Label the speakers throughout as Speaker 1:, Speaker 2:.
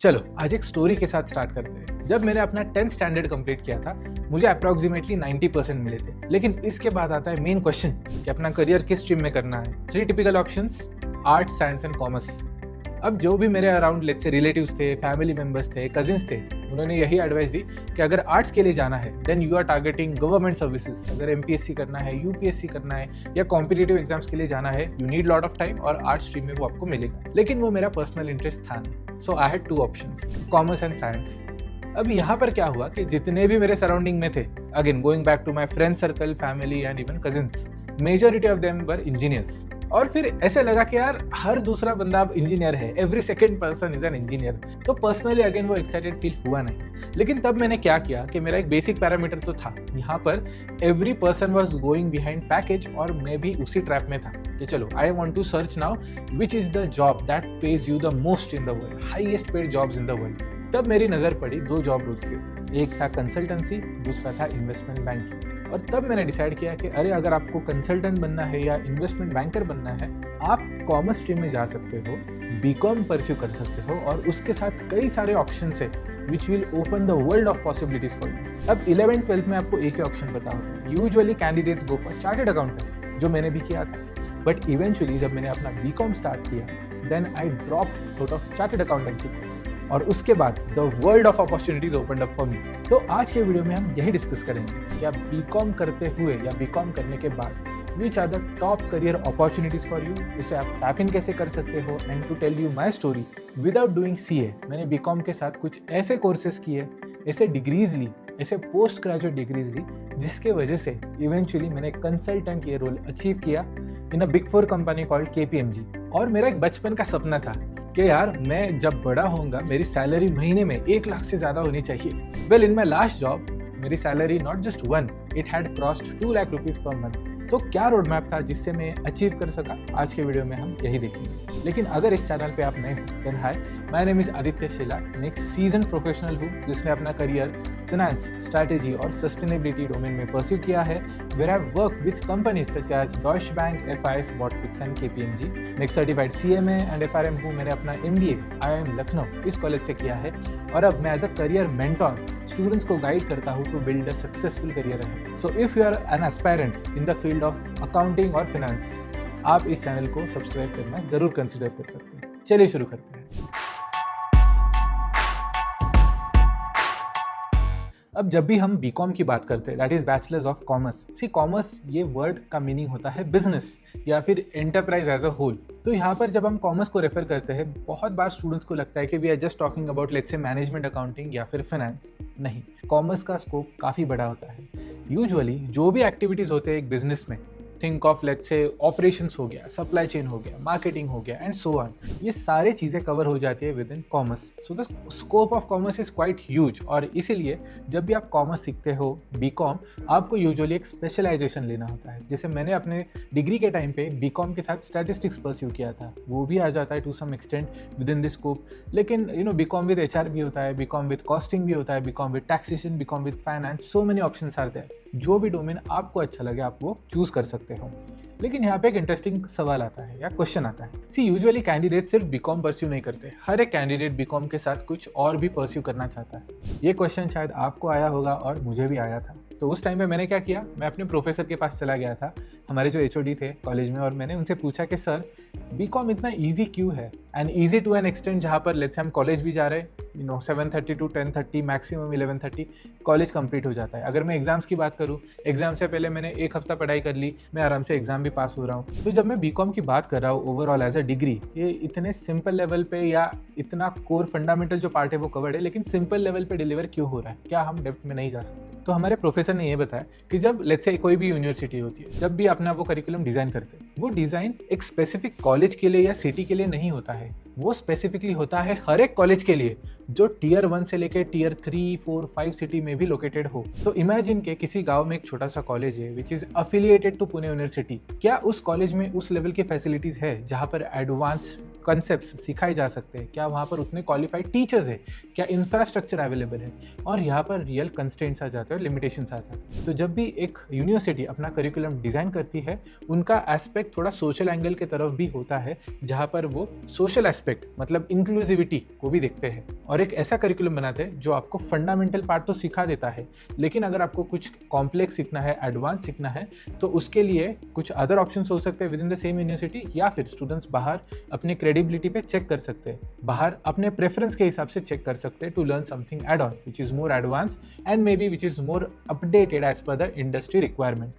Speaker 1: चलो आज एक स्टोरी के साथ स्टार्ट करते हैं। जब मैंने अपना 10th स्टैंडर्ड कंप्लीट किया था, मुझे अप्रोक्सीमेटली 90% मिले थे। लेकिन इसके बाद आता है मेन क्वेश्चन कि अपना करियर किस स्ट्रीम में करना है। 3 typical options, arts, science and commerce. अब जो भी मेरे अराउंड लेट्स से रिलेटिव्स थे, फैमिली मेंबर्स थे, कजिन्स थे, उन्होंने यही एडवाइस दी कि अगर आर्ट्स के लिए जाना है then you are targeting government services. अगर एमपीएससी करना है, यूपीएससी करना है या कॉम्पिटिटिव एग्जाम्स के लिए जाना है, you need lot of time और आर्ट्स स्ट्रीम में वो आपको मिलेगा। लेकिन वो मेरा पर्सनल इंटरेस्ट था नहीं, so I had 2 options, commerce and science. अब यहाँ पर क्या हुआ कि जितने भी मेरे सराउंडिंग में थे, again going back to my friend circle, family and even cousins, majority of them were engineers. और फिर ऐसे लगा कि यार हर दूसरा बंदा अब इंजीनियर है, every second person is an engineer. तो पर्सनली अगेन वो एक्साइटेड फील हुआ नहीं। लेकिन तब मैंने क्या किया कि मेरा एक बेसिक पैरामीटर तो था, यहाँ पर every person was going behind package और मैं भी उसी ट्रैप में था कि चलो I want to search now which is the job that pays you the most in the world, highest paid jobs in the world. तब मेरी नज़र पड़ी 2 जॉब रोल्स के ऊपर, एक था कंसल्टेंसी, दूसरा था इन्वेस्टमेंट बैंकिंग। और तब मैंने डिसाइड किया कि अरे अगर आपको कंसल्टेंट बनना है या इन्वेस्टमेंट बैंकर बनना है, आप कॉमर्स स्ट्रीम में जा सकते हो, बीकॉम परस्यू कर सकते हो और उसके साथ कई सारे ऑप्शन है which will open the world of possibilities for you. अब 11th-12th में आपको एक ही ऑप्शन पता होता है, usually candidates go for chartered accountants, जो मैंने भी किया था। बट इवेंचुअली जब मैंने अपना बीकॉम स्टार्ट किया, then I dropped out of chartered accountancy course और उसके बाद the world of opportunities opened up for me. तो आज के वीडियो में हम यही डिस्कस करेंगे कि आप बीकॉम करते हुए या बीकॉम करने के बाद which are the top career opportunities for you, उसे आप टैप इन कैसे कर सकते हो। And to tell you my story, without doing CA, मैंने बीकॉम के साथ कुछ ऐसे कोर्सेज किए, ऐसे डिग्रीज ली, ऐसे पोस्ट ग्रेजुएट डिग्रीज ली, जिसके वजह से इवेंचुअली मैंने कंसल्टेंट ये रोल अचीव किया in a big 4 company called KPMG। और मेरा एक बचपन का सपना था कि यार मैं जब बड़ा होऊंगा मेरी सैलरी महीने में 1 लाख से ज़्यादा होनी चाहिए। Well, in my last job मेरी salary not just 1, it had crossed 2 lakh rupees per month. तो क्या रोड मैप था जिससे मैं अचीव कर सका, आज के वीडियो में हम यही देखेंगे। लेकिन अगर इस चैनल पे आप नए हो, then hi, my name is Aditya Shila. मैं एक सीजन प्रोफेशनल हूँ जिसने अपना करियर फाइनेंस, स्ट्रैटेजी और सस्टेनेबिलिटी डोमेन में परस्यू किया है, where I work with companies such as Deutsche bank, FIS, Botfix and KPMG। मैं एक सर्टिफाइड CMA एंड FRM हूँ। मैंने अपना MBA IIM लखनऊ इस कॉलेज से किया है और अब मैं as a career mentor students को गाइड करता हूँ to build a successful career है। So if you are an aspirant in the field of accounting और फाइनेंस, आप इस चैनल को सब्सक्राइब करना जरूर कंसिडर कर सकते हैं। चलिए शुरू करते हैं। अब जब भी हम बीकॉम की बात करते हैं, that is bachelors of commerce. See commerce ये वर्ड का मीनिंग होता है बिजनेस या फिर एंटरप्राइज एज अ होल। तो यहाँ पर जब हम कॉमर्स को रेफर करते हैं, बहुत बार स्टूडेंट्स को लगता है कि we are just talking about let's say management accounting या फिर फाइनेंस। नहीं, कॉमर्स का स्कोप काफ़ी बड़ा होता है। यूजुअली जो भी एक्टिविटीज़ होते हैं एक बिजनेस में, think of let's say operations हो गया, सप्लाई चेन हो गया, मार्केटिंग हो गया एंड सो ऑन, ये सारी चीज़ें कवर हो जाती है with in commerce. So the scope of commerce is quite huge. और इसीलिए जब भी आप कॉमर्स सीखते हो, बीकॉम, आपको यूजुअली एक स्पेशलाइजेशन लेना होता है। जैसे मैंने अपने डिग्री के टाइम पे बीकॉम के साथ स्टैटिस्टिक्स परस्यू किया था, वो भी आ जाता है to some extent within this scope. लेकिन बीकॉम विद HR भी होता है, बीकॉम विद कॉस्टिंग भी होता है, BCom with taxation, BCom with finance, so many options are there. जो भी डोमेन आपको अच्छा लगे आप वो चूज कर सकते हो। लेकिन यहाँ पे एक इंटरेस्टिंग सवाल आता है या क्वेश्चन आता है। सी यूजुअली कैंडिडेट सिर्फ बीकॉम परस्यू नहीं करते, हर एक कैंडिडेट बीकॉम के साथ कुछ और भी परस्यू करना चाहता है। ये क्वेश्चन शायद आपको आया होगा और मुझे भी आया था। तो उस टाइम पे मैंने क्या किया, मैं अपने प्रोफेसर के पास चला गया था, हमारे जो HOD थे कॉलेज में, और मैंने उनसे पूछा कि सर बीकॉम इतना ईजी क्यों है, and easy to an extent जहाँ पर लेट्स से हम कॉलेज भी जा रहे हैं, 7:30 to 10:30, मैक्सिमम 11:30 कॉलेज कंप्लीट हो जाता है। अगर मैं एग्जाम्स की बात करूँ, एग्जाम से पहले मैंने 1 हफ्ता पढ़ाई कर ली, मैं आराम से एग्जाम भी पास हो रहा हूँ। तो जब मैं बीकॉम की बात कर रहा हूँ ओवरऑल एज अ डिग्री, ये इतने सिंपल लेवल पे या इतना कोर फंडामेंटल जो पार्ट है वो कवर्ड है, लेकिन सिंपल लेवल पे डिलीवर क्यों हो रहा है, क्या हम डेप्थ में नहीं जा सकते? तो हमारे प्रोफेसर ने ये बताया कि जब लेट्स से कोई भी यूनिवर्सिटी होती है, जब भी अपना वो करिकुलम डिज़ाइन करते हैं, वो डिज़ाइन एक स्पेसिफिक कॉलेज के लिए या सिटी के लिए नहीं होता है, वो स्पेसिफिकली होता है हर एक कॉलेज के लिए जो Tier 1 से लेकर Tier 3, 4, 5 सिटी में भी लोकेटेड हो। तो इमेजिन के किसी गांव में एक छोटा सा कॉलेज है which is affiliated to Pune University. क्या उस कॉलेज में उस लेवल की फैसिलिटीज है जहां पर एडवांस कंसेप्ट्स सिखाए जा सकते हैं, क्या वहाँ पर उतने क्वालिफाइड टीचर्स है, क्या इंफ्रास्ट्रक्चर अवेलेबल है, और यहाँ पर रियल कंस्ट्रेंट्स आ जाते हैं, लिमिटेशंस आ जाते हैं। तो जब भी एक यूनिवर्सिटी अपना करिकुलम डिज़ाइन करती है, उनका एस्पेक्ट थोड़ा सोशल एंगल के तरफ भी होता है, जहाँ पर वो सोशल एस्पेक्ट मतलब इंक्लूसिविटी को भी देखते हैं और एक ऐसा करिकुलम बनाते हैं जो आपको फंडामेंटल पार्ट तो सिखा देता है, लेकिन अगर आपको कुछ कॉम्प्लेक्स सीखना है, एडवांस सीखना है, तो उसके लिए कुछ अदर ऑप्शंस हो सकते हैं with in the same university, या फिर स्टूडेंट्स बाहर अपने क्रेडिबिलिटी पे चेक कर सकते हैं, बाहर अपने प्रेफरेंस के हिसाब से चेक कर सकते हैं to learn something add on which is more advance and maybe which is more updated as per the industry requirement.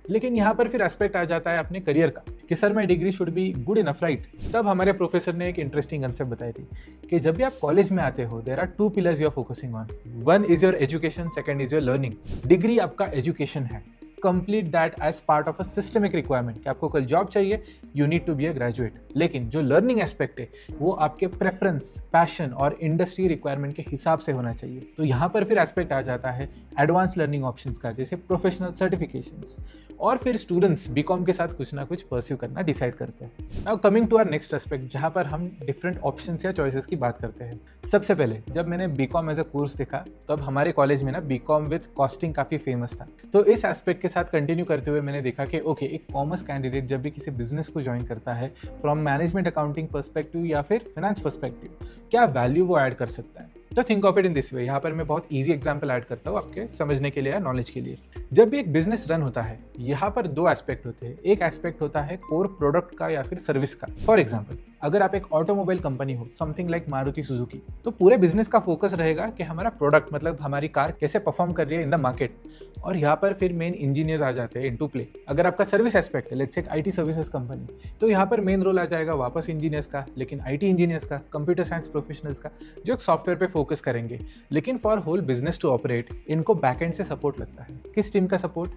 Speaker 1: लेकिन यहाँ पर फिर एस्पेक्ट आ जाता है अपने करियर का कि sir my degree should be good enough right. तब हमारे प्रोफेसर ने एक इंटरेस्टिंग कंसेप्ट बताई थी कि जब भी आप कॉलेज में आते हो, there are 2 pillars you are focusing on. One is your education, second is your learning. Degree आपका एजुकेशन है, complete that as part of a systemic requirement कि आपको कल जॉब चाहिए, you need to be a graduate. लेकिन जो learning aspect है वो आपके प्रेफरेंस, पैशन और इंडस्ट्री रिक्वायरमेंट के हिसाब से होना चाहिए। तो यहाँ पर फिर एस्पेक्ट आ जाता है एडवांस लर्निंग ऑप्शंस का, जैसे प्रोफेशनल सर्टिफिकेशंस, और फिर स्टूडेंट्स बीकॉम के साथ कुछ ना कुछ परस्यू करना डिसाइड करते हैं। Now coming to our next aspect, जहाँ पर हम डिफरेंट ऑप्शंस या चॉइसेस की बात करते हैं। सबसे पहले जब मैंने बीकॉम एज अ कोर्स देखा, तब हमारे कॉलेज में ना बीकॉम विद कॉस्टिंग काफ़ी फेमस था। तो इस एस्पेक्ट के साथ कंटिन्यू करते हुए मैंने देखा कि ओके, एक कॉमर्स कैंडिडेट जब भी किसी बिजनेस को ज्वाइन करता है फ्रॉम मैनेजमेंट अकाउंटिंग पर्सपेक्टिव या फिर फाइनेंस पर्सपेक्टिव, क्या वैल्यू वो ऐड कर सकता है। तो think of it in this way. यहाँ पर मैं बहुत ईजी एग्जांपल ऐड करता हूँ आपके समझने के लिए या नॉलेज के लिए। जब भी एक बिजनेस रन होता है, यहाँ पर 2 एस्पेक्ट होते हैं। एक एस्पेक्ट होता है कोर प्रोडक्ट का या फिर सर्विस का। फॉर एग्जाम्पल, अगर आप एक ऑटोमोबाइल कंपनी हो, समथिंग लाइक मारुति सुजुकी, तो पूरे बिजनेस का फोकस रहेगा कि हमारा प्रोडक्ट मतलब हमारी कार कैसे परफॉर्म कर रही है इन द मार्केट, और यहाँ पर फिर मेन इंजीनियर्स आ जाते हैं इनटू प्ले। अगर आपका सर्विस एस्पेक्ट है, लेट्स से एक आईटी सर्विसेज कंपनी, तो यहाँ पर मेन रोल आ जाएगा वापस इंजीनियर्स का, लेकिन आईटी इंजीनियर्स का, कंप्यूटर साइंस प्रोफेशनल्स का, जो एक सॉफ्टवेयर पे फोकस करेंगे। लेकिन for whole business to operate, इनको बैकएंड से सपोर्ट लगता है। किस टीम का सपोर्ट?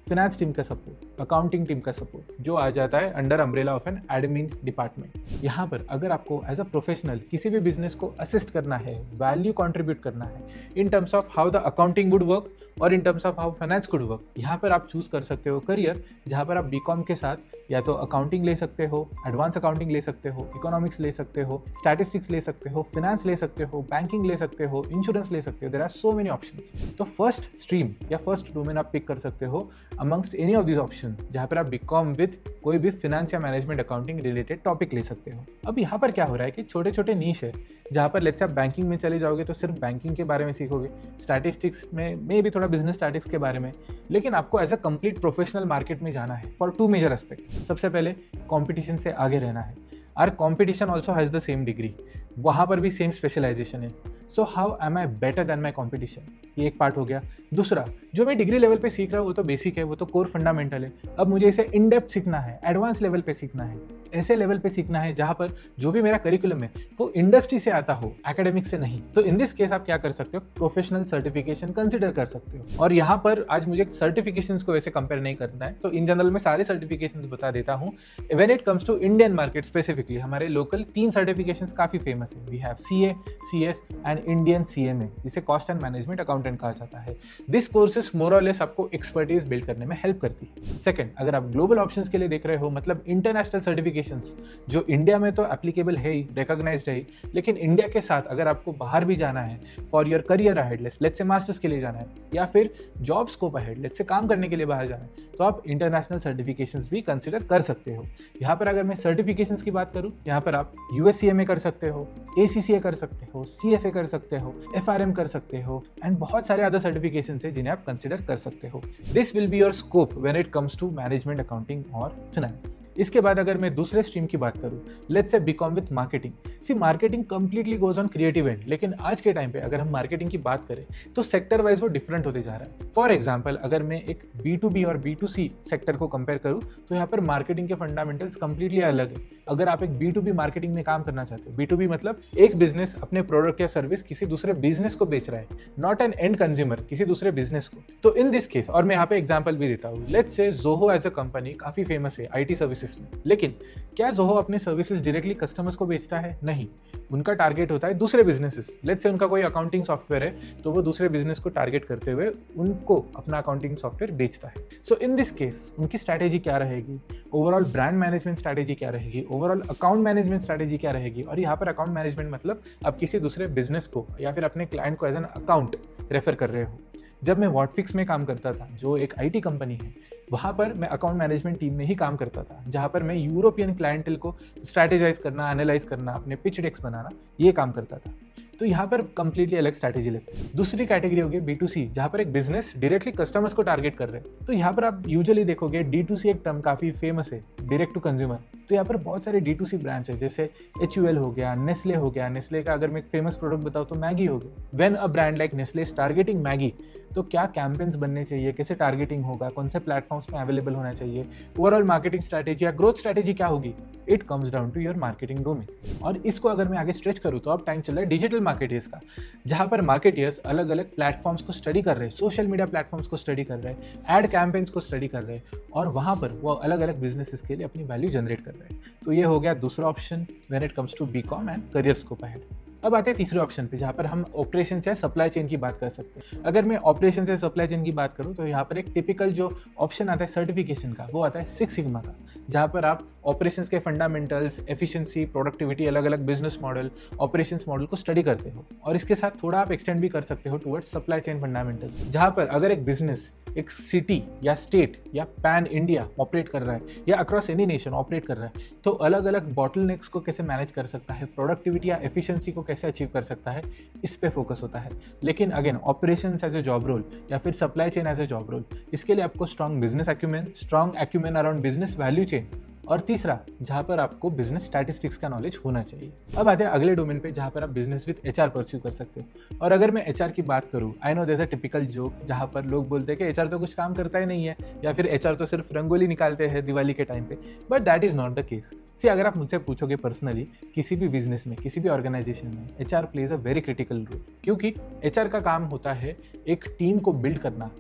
Speaker 1: फिनेंस टीम का सपोर्ट, अकाउंटिंग टीम का सपोर्ट, जो आ जाता है under umbrella of an admin department. यहाँ पर अगर आपको एज अ प्रोफेशनल किसी भी बिजनेस को असिस्ट करना है, वैल्यू कंट्रीब्यूट करना है in terms of how the accounting would work और in terms of how finance could work, यहाँ पर आप चूज कर सकते हो करियर जहाँ पर आप बीकॉम के साथ या तो अकाउंटिंग ले सकते हो, एडवांस अकाउंटिंग ले सकते हो, इकोनॉमिक्स ले सकते हो, स्टैटिस्टिक्स ले सकते हो, फिनेंस ले सकते हो, बैंकिंग ले सकते हो, इंश्योरेंस ले सकते हो। There are so many options. तो फर्स्ट स्ट्रीम या फर्स्ट डोमेन आप पिक कर सकते हो amongst any of this option, जहाँ पर आप बीकॉम विद कोई भी फिनेंस या मैनेजमेंट अकाउंटिंग रिलेटेड टॉपिक ले सकते हो। अब यहाँ पर क्या हो रहा है कि छोटे छोटे नीश है, जहाँ पर लेट्स से आप बैंकिंग में चले जाओगे तो सिर्फ बैंकिंग के बारे में सीखोगे, स्टैटिस्टिक्स में भी थोड़ा बिजनेस स्टैटिस्टिक्स के बारे में, लेकिन आपको as a complete professional market में जाना है फॉर 2 मेजर एस्पेक्ट। सबसे पहले कंपटीशन से आगे रहना है। Our competition also has the same degree, वहाँ पर भी सेम स्पेशलाइजेशन है। So how am I better than my competition, ये एक पार्ट हो गया। दूसरा, जो मैं डिग्री लेवल पे सीख रहा हूँ वो तो बेसिक है, वो तो कोर फंडामेंटल है। अब मुझे इसे इन डेप्थ सीखना है, एडवांस लेवल पे सीखना है, ऐसे लेवल पे सीखना है जहाँ पर जो भी मेरा करिकुलम है वो इंडस्ट्री से आता हो, एकेडमिक से नहीं। तो इन दिस केस आप क्या कर सकते हो, प्रोफेशनल सर्टिफिकेशन कंसिडर कर सकते हो। और यहाँ पर आज मुझे सर्टिफिकेशंस को वैसे कंपेयर नहीं करना है, तो इन जनरल मैं सारे सर्टिफिकेशंस बता देता हूँ। When it comes to Indian market specifically, हमारे लोकल 3 सर्टिफिकेशंस काफ़ी फेमस है। We have CA, CS and Indian CMA, जिसे कॉस्ट एंड मैनेजमेंट अकाउंटेंट कहा जाता है। दिस कोर्सेस मोर और लेस आपको एक्सपर्टीज बिल्ड करने में हेल्प करती है। सेकंड, अगर आप ग्लोबल ऑप्शंस के लिए देख रहे हो, मतलब इंटरनेशनल सर्टिफिकेशंस जो इंडिया में तो एप्लीकेबल है ही, रिकॉग्नाइज्ड है ही, लेकिन इंडिया के साथ अगर आपको बाहर भी जाना है for your career ahead, let's say masters के लिए जाना है या फिर job scope ahead, let's say काम करने के लिए बाहर जाना है, तो आप इंटरनेशनल सर्टिफिकेशंस भी कंसिडर कर सकते हो। यहाँ पर अगर मैं सर्टिफिकेशंस की बात करूँ, यहाँ पर आप USCMA कर सकते हो, ACCA कर सकते हो, CFA कर सकते हो, FRM कर सकते हो एंड बहुत सारे अदर सर्टिफिकेशंस है जिन्हें आप कंसिडर कर सकते हो। This will be your scope when it comes to management accounting और फाइनेंस। इसके बाद अगर मैं दूसरे स्ट्रीम की बात करूँ, let's say BCom with marketing. See marketing completely goes on creative end, लेकिन आज के टाइम पे अगर हम मार्केटिंग की बात करें तो सेक्टर वाइज वो डिफरेंट होते जा रहा है। फॉर एग्जाम्पल, अगर मैं एक B2B और B2C सेक्टर को कंपेयर करूँ तो यहाँ पर मार्केटिंग के फंडामेंटल्स कंप्लीटली अलग है। अगर आप एक B2B मार्केटिंग में काम करना चाहते हो, B2B मतलब एक बिजनेस अपने प्रोडक्ट या सर्विस किसी दूसरे बिजनेस को बेच रहा है, नॉट एन एंड कंज्यूमर, किसी दूसरे बिजनेस को। तो इन दिस केस, और मैं यहाँ पे एग्जांपल भी देता हूँ, let's say Zoho as a company काफी फेमस है IT सर्विसेज में, लेकिन क्या जोहो अपने सर्विसेज डायरेक्टली कस्टमर्स को बेचता है? नहीं, उनका टारगेट होता है दूसरे बिजनेसेस। लेट्स से उनका कोई अकाउंटिंग सॉफ्टवेयर है तो वो दूसरे बिजनेस को टारगेट करते हुए उनको अपना अकाउंटिंग सॉफ्टवेयर बेचता है। सो इन दिस केस उनकी स्ट्रैटेजी क्या रहेगी, ओवरऑल ब्रांड मैनेजमेंट स्ट्रैटेजी क्या रहेगी, ओवरऑल अकाउंट मैनेजमेंट स्ट्रैटेजी क्या रहेगी। और यहाँ पर अकाउंट मैनेजमेंट मतलब आप किसी दूसरे बिजनेस को या फिर अपने क्लाइंट को एज एन अकाउंट रेफर कर रहे हो। जब मैं व्हाटफिक्स में काम करता था, जो एक आईटी कंपनी है, वहाँ पर मैं अकाउंट मैनेजमेंट टीम में ही काम करता था, जहाँ पर मैं यूरोपियन क्लाइंटल को स्ट्रैटेजाइज करना, एनालाइज करना, अपने पिच डेक्स बनाना, ये काम करता था। तो यहाँ पर कंप्लीटली अलग स्ट्रैटेजी लगती है। दूसरी कैटेगरी होगी B2C, जहाँ पर एक बिजनेस डायरेक्टली कस्टमर्स को टारगेट कर रहे हैं। तो यहाँ पर आप यूजुअली देखोगे D2C एक टर्म काफ़ी फेमस है, डायरेक्ट टू कंज्यूमर। तो यहाँ पर बहुत सारे D2C ब्रांड्स है, जैसे HUL हो गया, नेस्ले हो गया। नेस्ले का अगर मैं एक फेमस प्रोडक्ट बताऊँ तो मैगी हो गया। When a brand like Nestle is targeting Maggi, तो क्या कैंपेन्स बनने चाहिए, कैसे टारगेटिंग होगा, कौन से प्लेटफॉर्म्स में अवेलेबल होना चाहिए, ओवरऑल मार्केटिंग स्ट्रैटेजी या ग्रोथ स्ट्रैटेजी क्या होगी, it comes down to your marketing domain. और इसको अगर मैं आगे स्ट्रेच करूँ तो अब टाइम चल रहा है डिजिटल मार्केटियर्स का, जहाँ पर मार्केटियर्स अलग अलग प्लेटफॉर्म्स को स्टडी कर रहे हैं, सोशल मीडिया प्लेटफॉर्म्स को स्टडी कर रहे हैं, एड कैंपेन्स को स्टडी कर रहे हैं, और वहाँ पर वो अलग अलग बिजनेसेस के लिए अपनी वैल्यू जनरेट कर रहे हैं। तो ये हो गया दूसरा option when it comes to BCom and career scope ahead. अब आते हैं तीसरे ऑप्शन पे, जहाँ पर हम ऑपरेशन या सप्लाई चेन की बात कर सकते हैं। अगर मैं ऑपरेशन से सप्लाई चेन की बात करूँ तो यहाँ पर एक टिपिकल जो ऑप्शन आता है सर्टिफिकेशन का, वो आता है 6 सिग्मा का, जहाँ पर आप ऑपरेशंस के फंडामेंटल्स, एफिशिएंसी, प्रोडक्टिविटी, अलग अलग बिजनेस मॉडल, ऑपरेशंस मॉडल को स्टडी करते हो। और इसके साथ थोड़ा आप एक्सटेंड भी कर सकते हो टुवर्ड्स सप्लाई चेन फंडामेंटल्स, जहाँ पर अगर एक बिजनेस एक सिटी या स्टेट या पैन इंडिया ऑपरेट कर रहा है या अक्रॉस एनी नेशन ऑपरेट कर रहा है, तो अलग अलग बॉटलनेक्स को कैसे मैनेज कर सकता है, प्रोडक्टिविटी या एफिशिएंसी को कैसे अचीव कर सकता है, इस पे फोकस होता है। लेकिन again operations as a job role या फिर supply chain as a job role, इसके लिए आपको strong business acumen, strong acumen around business value chain, और तीसरा जहाँ पर आपको बिजनेस स्टैटिस्टिक्स का नॉलेज होना चाहिए। अब आते हैं अगले डोमेन पे, जहाँ पर आप बिजनेस विद HR परस्यू कर सकते हो। और अगर मैं HR की बात करूँ, I know there is a typical joke जहाँ पर लोग बोलते हैं कि HR तो कुछ काम करता ही नहीं है, या फिर HR तो सिर्फ रंगोली निकालते हैं दिवाली के टाइम पे, but that is not the case. See, अगर आप मुझसे पूछोगे पर्सनली, किसी भी बिजनेस में, किसी भी ऑर्गेनाइजेशन में HR plays a very critical role, क्योंकि HR का काम होता है एक टीम को बिल्ड करना,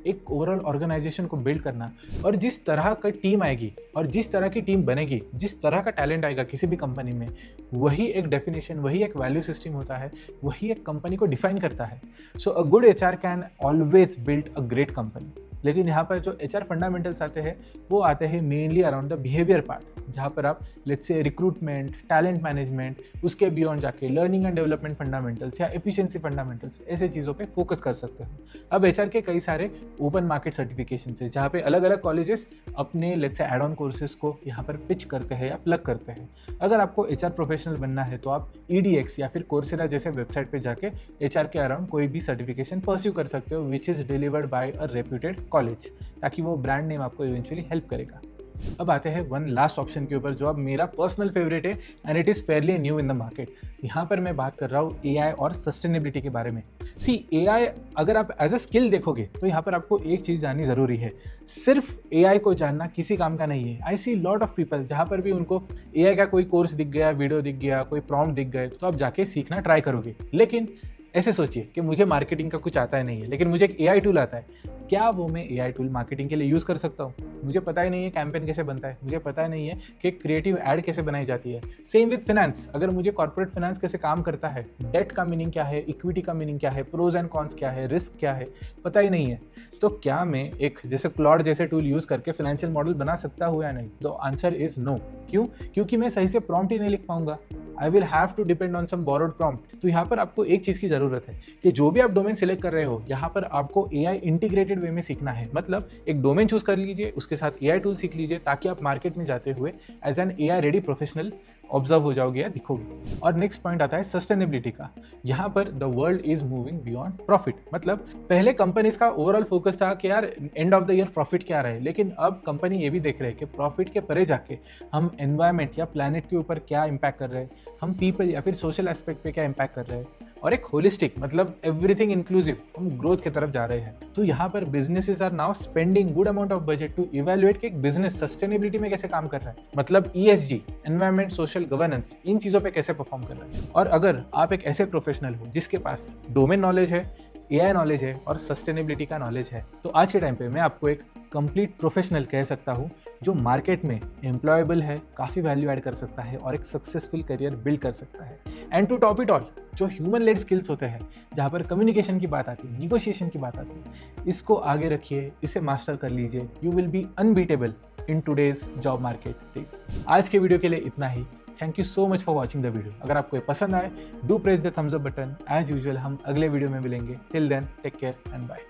Speaker 1: एक ओवरऑल ऑर्गेनाइजेशन को बिल्ड करना। और जिस तरह का टीम आएगी और जिस तरह की टीम बनेगी, जिस तरह का टैलेंट आएगा किसी भी कंपनी में, वही एक डेफिनेशन, वही एक वैल्यू सिस्टम होता है, वही एक कंपनी को डिफाइन करता है। So a good HR can always build a great company. लेकिन यहाँ पर जो HR फंडामेंटल्स आते हैं, वो आते हैं mainly around the behaviour part, जहाँ पर आप let's say recruitment, talent management, उसके बियॉन्ड जाके लर्निंग एंड डेवलपमेंट फंडामेंटल्स या एफिशिएंसी फंडामेंटल्स, ऐसे चीज़ों पे फोकस कर सकते हो। अब HR के कई सारे ओपन मार्केट सर्टिफिकेशन है, जहाँ पे अलग अलग कॉलेजेस अपने let's say add on courses को यहाँ पर पिच करते हैं या प्लग करते हैं। अगर आपको HR प्रोफेशनल बनना है तो आप EDX या फिर कोर्सेरा जैसे वेबसाइट पे जाके HR के अराउंड कोई भी सर्टिफिकेशन परस्यू कर सकते हो, which is delivered by a reputed college, ताकि वो ब्रांड नेम आपको इवेंचुअली हेल्प करेगा। अब आते हैं वन लास्ट ऑप्शन के ऊपर, जो अब मेरा पर्सनल फेवरेट है and it is fairly new in the market. यहाँ पर मैं बात कर रहा हूँ AI और सस्टेनेबिलिटी के बारे में। सी, AI अगर आप एज अ स्किल देखोगे तो यहाँ पर आपको एक चीज़ जाननी ज़रूरी है, सिर्फ AI को जानना किसी काम का नहीं है। आई सी लॉट ऑफ पीपल जहाँ पर भी उनको AI का कोई कोर्स दिख गया, वीडियो दिख गया, कोई प्रॉम्प्ट दिख गए, तो आप जाके सीखना ट्राई करोगे। लेकिन ऐसे सोचिए कि मुझे मार्केटिंग का कुछ आता ही नहीं है, लेकिन मुझे एक AI टूल आता है, क्या वो मैं AI टूल मार्केटिंग के लिए यूज़ कर सकता हूँ? मुझे पता ही नहीं है कैंपेन कैसे बनता है, मुझे पता ही नहीं है कि क्रिएटिव ऐड कैसे बनाई जाती है। सेम विद फाइनेंस, अगर मुझे कॉर्पोरेट फाइनेंस कैसे काम करता है, डेट का मीनिंग क्या है, इक्विटी का मीनिंग क्या है, प्रोज एंड कॉन्स क्या है, रिस्क क्या है, पता ही नहीं है, तो क्या मैं एक जैसे क्लॉड जैसे टूल यूज़ करके फाइनेंशियल मॉडल बना सकता हूँ या नहीं? The answer is no. क्यों? क्योंकि मैं सही से प्रॉम्प्ट ही नहीं लिख पाऊंगा। I will have to depend on some borrowed prompt. तो यहाँ पर आपको एक चीज़ की ज़रूरत है कि जो भी आप डोमेन सिलेक्ट कर रहे हो, यहाँ पर आपको AI इंटीग्रेटेड वे में सीखना है। मतलब एक डोमेन चूज कर लीजिए, उसके साथ AI टूल सीख लीजिए, ताकि आप मार्केट में जाते हुए as an AI ready professional observe हो जाओगे या दिखोगे। और नेक्स्ट पॉइंट आता है सस्टेनेबिलिटी का। यहाँ पर the world is moving beyond profit. मतलब पहले कंपनीज का ओवरऑल फोकस था कि यार end of the year profit क्या रहे, लेकिन अब कंपनी ये भी देख रहे हैं कि प्रॉफिट के परे जाके हम एनवायरमेंट या प्लैनेट के ऊपर क्या इम्पैक्ट कर रहे हैं, हम पीपल या फिर सोशल एस्पेक्ट पे क्या इम्पैक्ट कर रहे हैं, और एक होलिस्टिक मतलब एवरीथिंग इंक्लूसिव हम ग्रोथ की तरफ जा रहे हैं। तो यहाँ पर businesses are now spending good amount of budget to evaluate कि एक बिजनेस सस्टेनेबिलिटी में कैसे काम कर रहा है, मतलब ESG, एनवायरमेंट, सोशल गवर्नेंस, इन चीज़ों पे कैसे परफॉर्म कर रहा है। और अगर आप एक ऐसे प्रोफेशनल हो जिसके पास डोमेन नॉलेज है, AI नॉलेज है और सस्टेनेबिलिटी का नॉलेज है, तो आज के टाइम पे मैं आपको एक कंप्लीट प्रोफेशनल कह सकता हूँ जो मार्केट में एम्प्लॉयबल है, काफ़ी वैल्यू ऐड कर सकता है और एक सक्सेसफुल करियर बिल्ड कर सकता है। And to top it all, जो ह्यूमन लेड स्किल्स होते हैं, जहाँ पर कम्युनिकेशन की बात आती है, निगोशिएशन की बात आती है, इसको आगे रखिए, इसे मास्टर कर लीजिए। You will be unbeatable in today's job market please. आज के वीडियो के लिए इतना ही। Thank you so much for watching the video. अगर आपको ये पसंद आए, do press the thumbs up button. As usual हम अगले वीडियो में मिलेंगे। Till then take care and bye.